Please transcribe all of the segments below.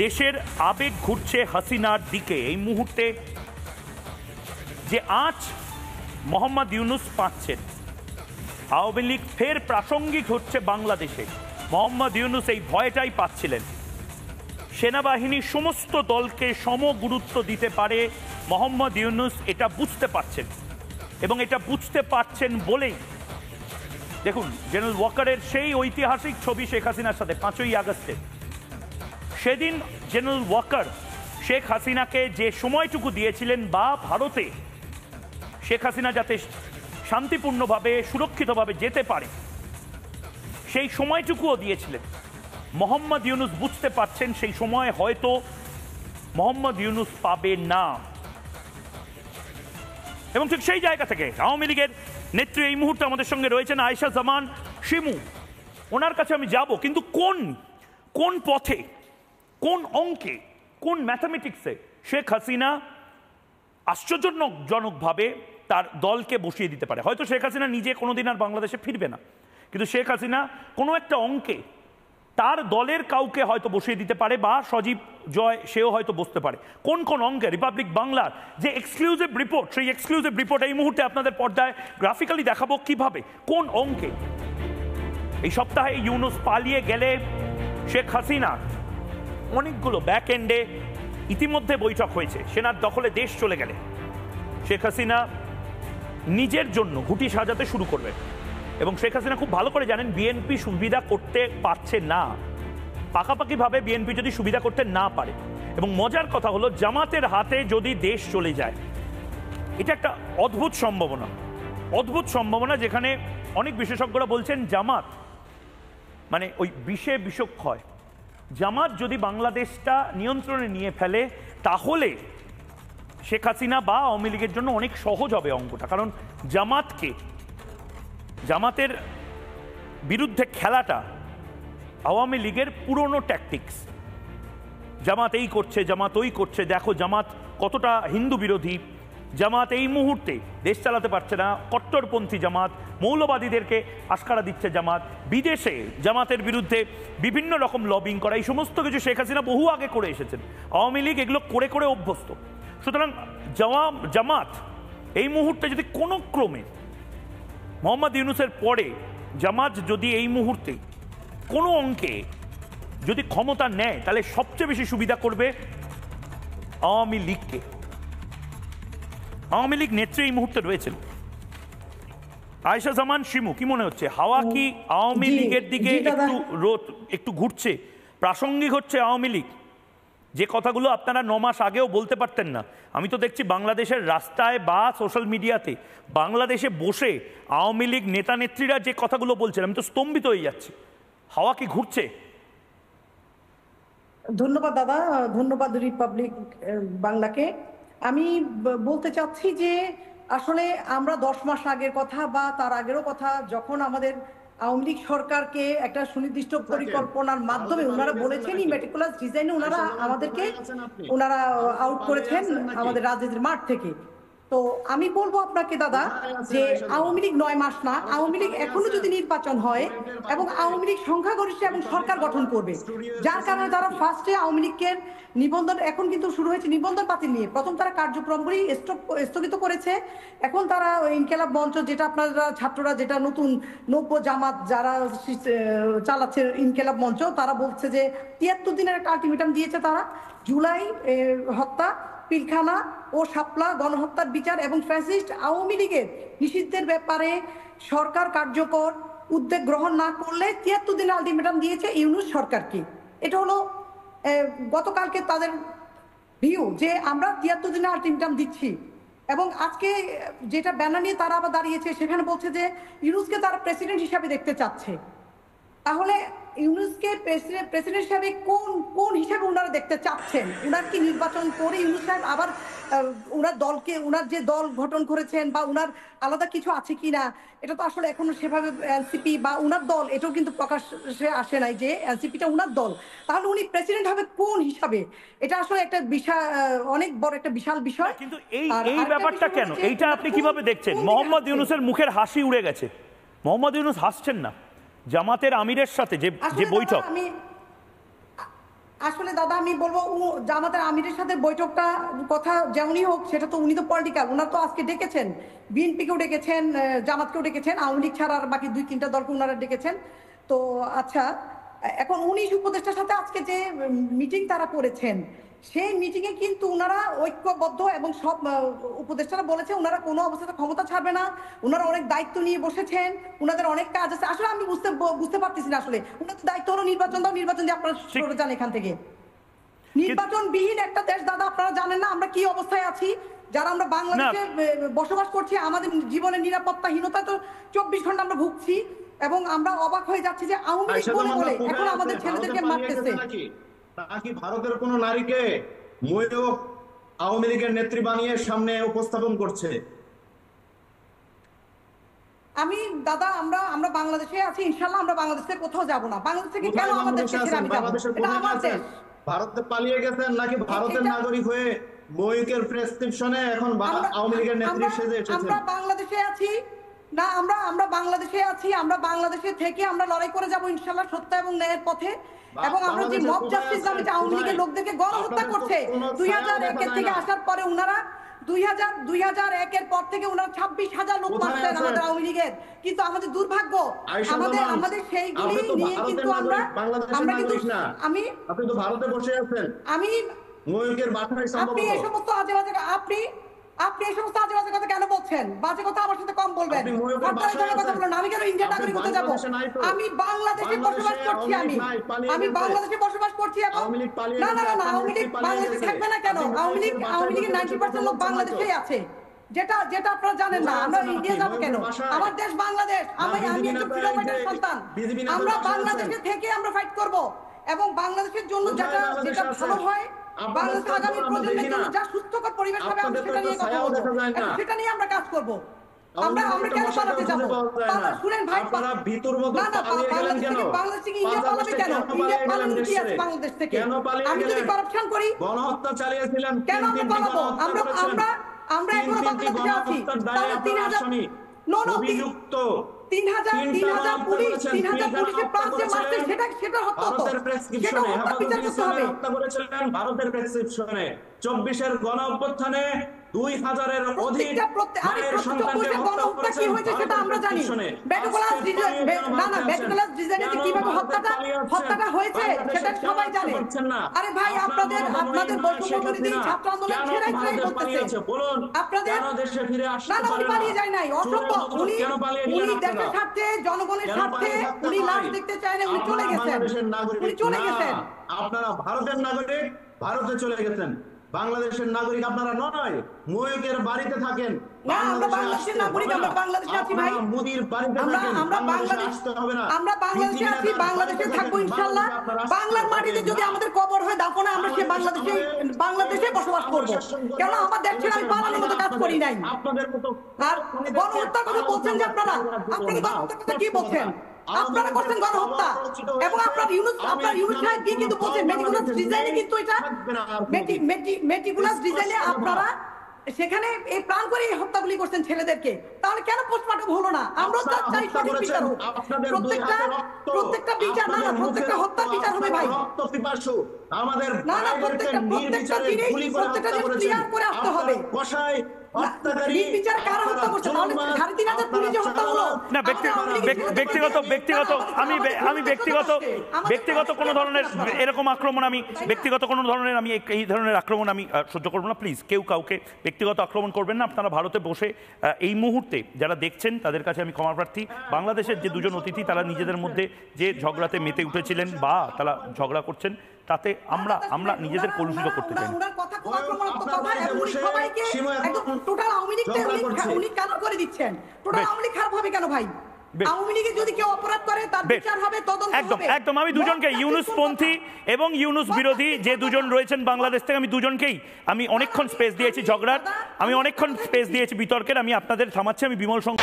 দেশের আবেগ ঘুরছে হাসিনার দিকে। এই মুহূর্তে যে আঁচ মোহাম্মদ ইউনূস পাচ্ছেন, আওয়ামী লীগ ফের প্রাসঙ্গিক হচ্ছে বাংলাদেশে। মোহাম্মদ ইউনূস এই ভয়টাই পাচ্ছিলেন। সেনাবাহিনী সমস্ত দলকে সম গুরুত্ব দিতে পারে, মোহাম্মদ ইউনূস এটা বুঝতে পারছেন, এবং এটা বুঝতে পারছেন বলেই দেখুন জেনারেল ওয়াকারের সেই ঐতিহাসিক ছবি শেখ হাসিনার সাথে 5ই আগস্টে। সেদিন জেনারেল ওয়াকার শেখ হাসিনাকে যে সময়টুকু দিয়েছিলেন, বা ভারতে শেখ হাসিনা যাতে শান্তিপূর্ণভাবে সুরক্ষিতভাবে যেতে পারে সেই সময়টুকুও দিয়েছিলেন। মোহাম্মদ ইউনূস বুঝতে পারছেন সেই সময় হয়তো মোহাম্মদ ইউনূস পাবে না, এবং ঠিক সেই জায়গা থেকে আওয়ামী লীগের নেত্রী এই মুহূর্তে আমাদের সঙ্গে রয়েছেন আয়েশা জামান শিমু। ওনার কাছে আমি যাব, কিন্তু কোন পথে, কোন অঙ্কে, কোন ম্যাথামেটিক্সে শেখ হাসিনা আশ্চর্যজনকভাবে তার দলকে বসিয়ে দিতে পারে? হয়তো শেখ হাসিনা নিজে কোনোদিন আর বাংলাদেশে ফিরবে না, কিন্তু শেখ হাসিনা কোনো একটা অঙ্কে তার দলের কাউকে হয়তো বসিয়ে দিতে পারে, বা সজীব জয় সেও হয়তো বসতে পারে। কোন অঙ্কে? রিপাবলিক বাংলার যে এক্সক্লুসিভ রিপোর্ট, সেই এক্সক্লুসিভ রিপোর্ট এই মুহূর্তে আপনাদের পর্দায় গ্রাফিক্যালি দেখাবো কিভাবে, কোন অঙ্কে। এই সপ্তাহে ইউনূস পালিয়ে গেলে শেখ হাসিনা অনেকগুলো ব্যাক এন্ডে ইতিমধ্যে বৈঠক হয়েছে। সেনার দখলে দেশ চলে গেলে শেখ হাসিনা নিজের জন্য ঘুঁটি সাজাতে শুরু করবে, এবং শেখ হাসিনা খুব ভালো করে জানেন বিএনপি সুবিধা করতে পারছে না, পাকাপাকিভাবে বিএনপি যদি সুবিধা করতে না পারে। এবং মজার কথা হলো, জামাতের হাতে যদি দেশ চলে যায়, এটা একটা অদ্ভুত সম্ভাবনা, যেখানে অনেক বিশেষজ্ঞরা বলছেন জামাত মানে ওই বিষে বিষক্ষয়। জামাত যদি বাংলাদেশটা নিয়ন্ত্রণে নিয়ে ফেলে, তাহলে শেখ হাসিনা বা আওয়ামী লীগের জন্য অনেক সহজ হবে অঙ্কটা। কারণ জামাতের বিরুদ্ধে খেলাটা আওয়ামী লীগের পুরনো ট্যাকটিক্স। জামাত এই করছে, জামাত ওই করছে, দেখো জামাত কতটা হিন্দু বিরোধী, জামাত এই মুহূর্তে দেশ চালাতে পারছে না, কট্টরপন্থী জামাত, মৌলবাদীদেরকে আশকারা দিচ্ছে জামাত, বিদেশে জামাতের বিরুদ্ধে বিভিন্ন রকম লবিং করা, এই সমস্ত কিছু শেখ হাসিনা বহু আগে করে এসেছেন। আওয়ামী লীগ এগুলো করে করে অভ্যস্ত। সুতরাং জামাত এই মুহূর্তে যদি কোনো ক্রমে মোহাম্মদ ইউনূসের পরে জামাত যদি এই মুহূর্তে কোনো অঙ্কে যদি ক্ষমতা নেয়, তাহলে সবচেয়ে বেশি সুবিধা করবে আওয়ামী লীগকে। আওয়ামী লীগ নেত্রী এই মুহূর্তে রয়েছেন আয়েশা জামান শিমু। কি মনে হচ্ছে, হাওয়া কি আওয়ামী লীগের দিকে একটু ঘুরছে, প্রাসঙ্গিক হচ্ছে আওয়ামী লীগ? যে কথাগুলো আপনারা 9 মাস আগেও বলতে পারতেন না, আমি তো দেখছি বাংলাদেশের রাস্তায় বা সোশ্যাল মিডিয়াতে বাংলাদেশে বসে আওয়ামী লীগ নেতা নেত্রীরা যে কথাগুলো বলছেন, আমি তো স্তম্ভিত হয়ে যাচ্ছি। হাওয়া কি ঘুরছে? ধন্যবাদ দাদা, ধন্যবাদ রিপাবলিক বাংলাকে। আমি বলতে চাচ্ছি যে আসলে আমরা 10 মাস আগের কথা বা তার আগেরও কথা, যখন আমাদের আওয়ামী লীগ সরকারকে একটা সুনির্দিষ্ট পরিকল্পনার মাধ্যমে ওনারা বলেছেন, মেটিকুলাস ডিজাইনে ওনারা আমাদেরকে আউট করেছেন আমাদের রাজনীতির মাঠ থেকে। তো আমি বলবো আপনাকে দাদা যে আওয়ামী লীগ 9 মাস না, আওয়ামী লীগ এখনো যদি নির্বাচন হয় এবং আওয়ামী লীগ সংখ্যাগরিষ্ঠ এবং সরকার গঠন করবে, যার কারণে তারা ফার্স্টে আওয়ামী লীগের নিবন্ধন, এখন কিন্তু শুরু হয়েছে নিবন্ধন বাতিল নিয়ে, প্রথম তারা কার্যক্রমগুলি স্থগিত করেছে। এখন তারা ইনকিলাব মঞ্চ, যেটা আপনারা ছাত্ররা, যেটা নতুন নব্য জামাত যারা চালাচ্ছে ইনকিলাব মঞ্চ, তারা বলছে যে 73 দিনের একটা আলটিমেটাম দিয়েছে তারা। জুলাই হত্যা, পিলখানা ও শাপলা গণহত্যার বিচার এবং ফ্যাসিস্ট আওয়ামী লীগের নিষিদ্ধের ব্যাপারে সরকার কার্যকর উদ্যোগ গ্রহণ না করলে 73 দিনের আলটিমেটাম দিয়েছে ইউনূস সরকারকে। এটা হলো গতকালকে তাদের ভিউ, যে আমরা 73 দিনের আলটিমেটাম দিচ্ছি। এবং আজকে যেটা ব্যানার নিয়ে তারা আবার দাঁড়িয়েছে, সেখানে বলছে যে ইউনূসকে তারা প্রেসিডেন্ট হিসাবে দেখতে চাচ্ছে। তাহলে ইউনূসকে প্রেসিডেন্ট হিসাবে কোন হিসাবে ওনারা দেখতে চাচ্ছেন? ওনার কি নির্বাচন করে ইউনূস সাহেব আবার ওনার দলকে, ওনার যে দল গঠন করেছেন বা ওনার আলাদা কিছু আছে কিনা, এটা তো আসলে এখনো সেভাবে এনসিপি বা ওনার দল এটাও কিন্তু প্রকাশ্যে আসে নাই যে এনসিপিটা ওনার দল। তাহলে উনি প্রেসিডেন্ট হবে কোন হিসাবে? এটা আসলে একটা বিশাল, অনেক বড় একটা বিশাল বিষয়। কিন্তু এই ব্যাপারটা কেন, এইটা আপনি কিভাবে দেখছেন? মোহাম্মদ ইউনূসের মুখের হাসি উড়ে গেছে, মোহাম্মদ ইউনূস হাসছেন না। জামাতের আমিরের সাথে যে বৈঠক, আসলে দাদা আমি বলবো জামাতের আমিরের সাথে বৈঠকটা কথা যেমনই হোক, সেটা তো উনি তো পলিটিক্যাল, ওনার তো আজকে ডেকেছেন, বিএনপিকেও ডেকেছেন, জামাতকেও ডেকেছেন, আওয়ামী লীগ ছাড়া আর বাকি 2-3টা দলকে ওনারা ডেকেছেন। তো আচ্ছা, এখন 19 উপদেষ্টার সাথে আজকে যে মিটিং তারা করেছেন, সেই মিটিংয়ে কিন্তু ওনারা ঐক্যবদ্ধ এবং সব উপদেষ্টারা বলেছে ওনারা কোনো অবস্থাতে ক্ষমতা ছাড়বে না, ওনারা অনেক দায়িত্ব নিয়ে বসেছেন, ওনাদের অনেক কাজ আছে। আসলে আমি বুঝতে পারতেছি না, আসলে ওনাদের দায়িত্ব হলো নির্বাচন দাও, নির্বাচন দিয়ে আপনারা সরে যান এখান থেকে। নির্বাচনবিহীন একটা দেশ দাদা, আপনারা জানেন না আমরা কি অবস্থায় আছি, যারা আমরা বাংলাদেশে বসবাস করছি, আমাদের জীবনের নিরাপত্তাহীনতা তো 24 ঘন্টা আমরা ভুগছি, এবং আমরা অবাক হয়ে যাচ্ছি যে আওয়ামী লীগ বলে বলে এখন আমাদের ছেলেদেরকে মারতেছে। নাকি ভারতের কোন নারীকে ময়ূক আওয়ামী লীগের নেত্রী বানিয়ে সামনে উপস্থাপন করছে? আমি দাদা আমরা বাংলাদেশে আছি, ইনশাআল্লাহ আমরা বাংলাদেশ থেকে কোথাও যাব না। বাংলাদেশ থেকে কেন আমাদের দেশে আমি যাব? এটা আমার দেশ। ভারতে পালিয়ে গেছেন নাকি ভারতের নাগরিক হয়ে ময়ূকের প্রেসক্রিপশনে এখন আওয়ামী লীগের নেত্রী সেজে এসেছেন? আমরা বাংলাদেশে আছি না, আমরা বাংলাদেশে আছি, আমরা বাংলাদেশে থেকে আমরা লড়াই করে যাব ইনশাআল্লাহ সত্য এবং ন্যায়ের পথে। এবং আমরা যে মব জাস্টিস নামে যে আওয়ামী লীগের লোকদেরকে গণহত্যা করছে 2001 থেকে আসার পরে, ওনারা 2001 এর পর থেকে ওনারা 26,000 লোক মারছেন আমাদের আওয়ামী লীগের। কিন্তু আমাদের দুর্ভাগ্য, আমাদের সেইগুলি নিয়ে কিন্তু আমরা কিন্তু আপনি তো ভারতে বসে আছেন, আমি ময়ূকের বাসায় আপনি এই সমস্ত আজে বাজে আপনি এই সমস্ত আজে বাজে কথা কেন বলছেন? বাজে কথা আমার সাথে কম বলবেন। আপনারা কথা বলুন, আমি কেন ইন্ডিয়ান নাগরিক হতে যাব? আমি বাংলাদেশে বসবাস করছি, আমি বাংলাদেশে বসবাস করছি। এবং না না না, আওয়ামী লীগ বাংলাদেশে থাকবে না কেন? আওয়ামী লীগের 90% লোক বাংলাদেশেই আছে, যেটা আপনারা জানেন না। আমরা ইন্ডিয়া যাবো কেন? আমার দেশ বাংলাদেশ, আমি একজন ফ্রিডম ফাইটার সন্তান। আমরা বাংলাদেশে থেকে আমরা ফাইট করব, এবং বাংলাদেশের জন্য যেটা ভালো হয়, বাংলাদেশের আগামী প্রজন্মের জন্য যা সুস্থকর পরিবেশ হবে, আমরা সেটা নিয়ে কথা বলবো, সেটা নিয়ে আমরা কাজ করব। আমরা কেন পালাতে যাব? শুনেন ভাই, বাংলাদেশ থেকে ইন্ডিয়া পালাবে কেন? ইন্ডিয়া পালানো কি আছে বাংলাদেশ থেকে? আমি যদি কারাপশন করি, গণহত্যা চালিয়েছিলেন, কেন আমরা পালাবো? আমরা এখনো বাংলাদেশে আছি। তাহলে 3,000 অভিযুক্ত 3,000 পুলিশের প্রাণ যে মারছে, সেটা হত্যা হতো, সেটা হত্যা বিচার করতে হবে। হত্যা করেছিলেন ভারতের প্রেসক্রিপশনে। 24-এর গণ অভ্যুত্থানে 2,000-এর অধিক মায়ের সন্তানকে হত্যা করেছেন সেটা আমরা জানি। মেটিকুলাস ডিজাইনে কিভাবে হত্যাটা হয়েছে সেটা সবাই জানে। আরে ভাই, আপনাদের বৈষম্যবিরোধী ছাত্র আন্দোলন ছেড়াই করতেছে। বলুন আপনাদের কেন দেশে ফিরে আসতে না, উনি পারে না? পালিয়ে যায় নাই, অসম্ভব। উনি দেশের স্বার্থে, জনগণের স্বার্থে উনি লাশ দেখতে চায় না, উনি চলে গেছেন। আপনারা ভারতের নাগরিক, ভারতে চলে গেছেন। বাংলাদেশের নাগরিক আপনারা নয়, ময়ূকের বাড়িতে থাকেন। আমরা বাংলাদেশের নাগরিক, আমরা বাংলাদেশে আছি ভাই, মোদির বাড়িতে থাকেন। আমরা বাংলাদেশে আছি, বাংলাদেশে থাকবো ইনশাআল্লাহ। বাংলার মাটিতে যদি আমাদের কবর হয়ে দাফন হয়, আমরা সে বাংলাদেশে বসবাস করবো। কেন আমার দেশ ছেড়ে আমি পালানোর মতো কাজ করি নাই। আপনাদের মতো আর গণহত্যার কথা বলছেন যে আপনারা গণহত্যার কথা কি বলছেন? আপনারা করছেন গণহত্যা, এবং আপনার ইউনুস সাহেব কি কিন্তু বলছেন মেটিকুলাস ডিজাইনে, কিন্তু এটা মেটিকুলাস ডিজাইনে আপনারা সেখানে এই প্ল্যান করে এই হত্যাগুলি করছেন ছেলেদেরকে। তাহলে কেন পোস্টমর্টম হলো না? আমরা চাই সঠিক বিচার হোক, প্রত্যেকটা বিচার, না প্রত্যেকটা হত্যার বিচার হবে ভাই। আমাদের প্রত্যেকটা জিনিস ক্লিয়ার করে আসতে হবে। ব্যক্তিগত কোনো ধরনের এরকম আক্রমণ আমি এই ধরনের আক্রমণ আমি সহ্য করবো না। প্লিজ কেউ কাউকে ব্যক্তিগত আক্রমণ করবেন না। আপনারা ভারতে বসে এই মুহূর্তে যারা দেখছেন তাদের কাছে আমি ক্ষমা প্রার্থী। বাংলাদেশের যে দুজন অতিথি তারা নিজেদের মধ্যে যে ঝগড়াতে মেতে উঠেছিলেন বা তারা ঝগড়া করছেন, তাতে আমরা নিজেদের কলুষিত করতে চাই না। একদম আমি দুজনকে, ইউনুসপন্থী এবং ইউনুস বিরোধী যে দুজন রয়েছেন বাংলাদেশ থেকে, আমি দুজনকেই আমি অনেকক্ষণ স্পেস দিয়েছি ঝগড়ার, আমি অনেকক্ষণ স্পেস দিয়েছি বিতর্কের। আমি আপনাদের থামাচ্ছি। আমি বিমল সংঘ।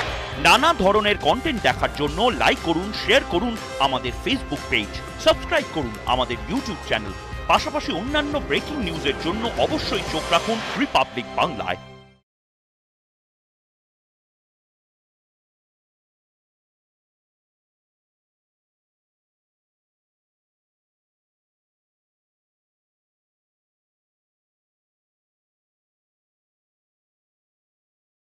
নানা ধরনের কন্টেন্ট দেখার জন্য লাইক করুন, শেয়ার করুন আমাদের ফেসবুক পেজ, সাবস্ক্রাইব করুন আমাদের ইউটিউব চ্যানেল। পাশাপাশি অন্যান্য ব্রেকিং নিউজের জন্য অবশ্যই চোখ রাখুন রিপাবলিক বাংলায়।